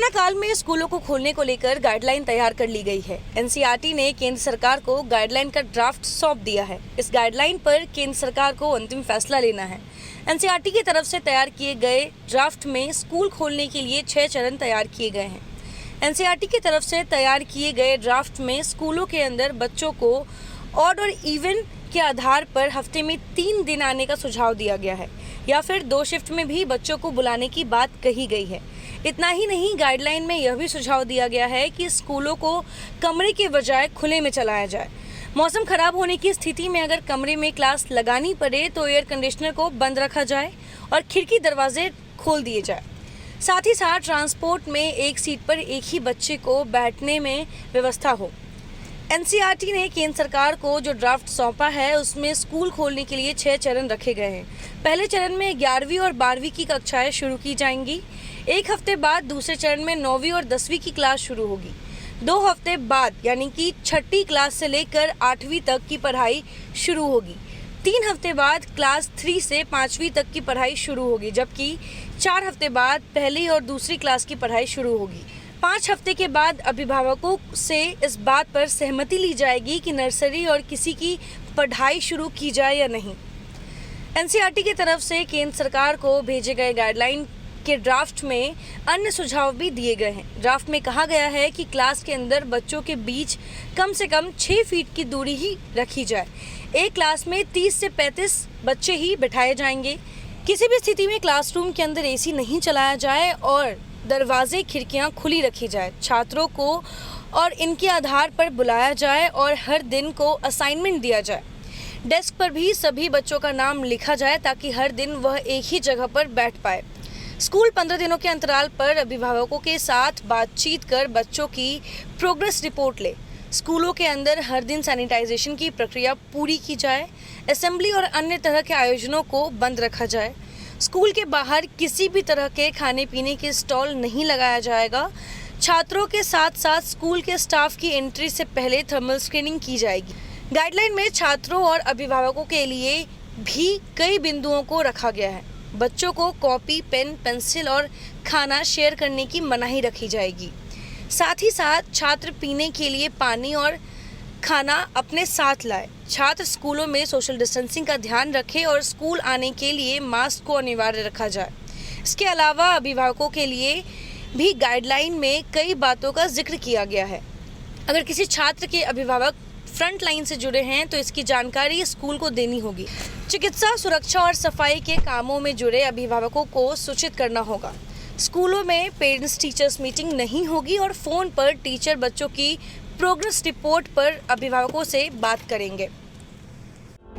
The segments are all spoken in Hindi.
कोरोना काल में स्कूलों को खोलने को लेकर गाइडलाइन तैयार कर ली गई है। एनसीईआरटी ने केंद्र सरकार को गाइडलाइन का ड्राफ्ट सौंप दिया है। इस गाइडलाइन पर केंद्र सरकार को अंतिम फैसला लेना है। एनसीईआरटी की तरफ से तैयार किए गए ड्राफ्ट में स्कूल खोलने के लिए 6 चरण तैयार किए गए हैं। एनसीईआरटी की तरफ से तैयार किए गए ड्राफ्ट में स्कूलों के अंदर बच्चों को ऑड और इवन के आधार पर हफ्ते में 3 दिन आने का सुझाव दिया गया है, या फिर 2 शिफ्ट में भी बच्चों को बुलाने की बात कही गई है। इतना ही नहीं, गाइडलाइन में यह भी सुझाव दिया गया है कि स्कूलों को कमरे के बजाय खुले में चलाया जाए। मौसम खराब होने की स्थिति में अगर कमरे में क्लास लगानी पड़े तो एयर कंडीशनर को बंद रखा जाए और खिड़की दरवाजे खोल दिए जाए। साथ ही साथ ट्रांसपोर्ट में एक सीट पर एक ही बच्चे को बैठने में व्यवस्था हो। एनसीईआरटी ने केंद्र सरकार को जो ड्राफ्ट सौंपा है उसमें स्कूल खोलने के लिए 6 चरण रखे गए हैं। पहले चरण में 11वीं और 12वीं की कक्षाएं शुरू की जाएंगी। 1 हफ्ते बाद दूसरे चरण में 9वीं और 10वीं की क्लास शुरू होगी। 2 हफ्ते बाद यानी कि 6ठी क्लास से लेकर 8वीं तक की पढ़ाई शुरू होगी। 3 हफ्ते बाद क्लास 3 से 5वीं तक की पढ़ाई शुरू होगी, जबकि 4 हफ्ते बाद पहली और दूसरी क्लास की पढ़ाई शुरू होगी। 5 हफ्ते के बाद अभिभावकों से इस बात पर सहमति ली जाएगी कि नर्सरी और किसी की पढ़ाई शुरू की जाए या नहीं। एनसीईआरटी की तरफ से केंद्र सरकार को भेजे गए गाइडलाइन के ड्राफ्ट में अन्य सुझाव भी दिए गए हैं। ड्राफ्ट में कहा गया है कि क्लास के अंदर बच्चों के बीच कम से कम 6 फीट की दूरी ही रखी जाए। एक क्लास में 30 से 35 बच्चे ही बिठाए जाएंगे। किसी भी स्थिति में क्लासरूम के अंदर एसी नहीं चलाया जाए और दरवाजे खिड़कियां खुली रखी जाए। छात्रों को और इनके आधार पर बुलाया जाए और हर दिन को असाइनमेंट दिया जाए। डेस्क पर भी सभी बच्चों का नाम लिखा जाए ताकि हर दिन वह एक ही जगह पर बैठ पाए। स्कूल 15 दिनों के अंतराल पर अभिभावकों के साथ बातचीत कर बच्चों की प्रोग्रेस रिपोर्ट ले। स्कूलों के अंदर हर दिन सैनिटाइजेशन की प्रक्रिया पूरी की जाए। असेंबली और अन्य तरह के आयोजनों को बंद रखा जाए। स्कूल के बाहर किसी भी तरह के खाने पीने के स्टॉल नहीं लगाया जाएगा। छात्रों के साथ साथ स्कूल के स्टाफ की एंट्री से पहले थर्मल स्क्रीनिंग की जाएगी। गाइडलाइन में छात्रों और अभिभावकों के लिए भी कई बिंदुओं को रखा गया है। बच्चों को कॉपी, पेन, पेंसिल और खाना शेयर करने की मनाही रखी जाएगी। साथ ही साथ छात्र पीने के लिए पानी और खाना अपने साथ लाए। छात्र स्कूलों में सोशल डिस्टेंसिंग का ध्यान रखें और स्कूल आने के लिए मास्क को अनिवार्य रखा जाए। इसके अलावा अभिभावकों के लिए भी गाइडलाइन में कई बातों का जिक्र किया गया है। अगर किसी छात्र के अभिभावक फ्रंट लाइन से जुड़े हैं तो इसकी जानकारी स्कूल को देनी होगी। चिकित्सा, सुरक्षा और सफाई के कामों में जुड़े अभिभावकों को सूचित करना होगा। स्कूलों में पेरेंट्स टीचर्स मीटिंग नहीं होगी और फ़ोन पर टीचर बच्चों की प्रोग्रेस रिपोर्ट पर अभिभावकों से बात करेंगे।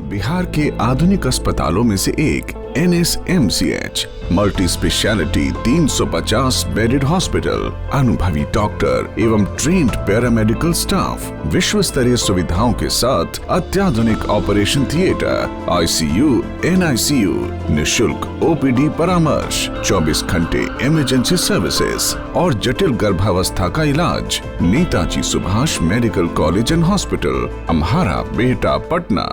बिहार के आधुनिक अस्पतालों में से एक NSMCH multi speciality 350 bedded hospital, अनुभवी डॉक्टर एवं ट्रेन्ड पैरामेडिकल स्टाफ, विश्व स्तरीय सुविधाओं के साथ अत्याधुनिक ऑपरेशन थिएटर, ICU, NICU, निशुल्क OPD परामर्श, 24 घंटे इमरजेंसी सर्विसेज और जटिल गर्भावस्था का इलाज। Netaji Subhash medical college and hospital, Amhara, Bihta, Patna.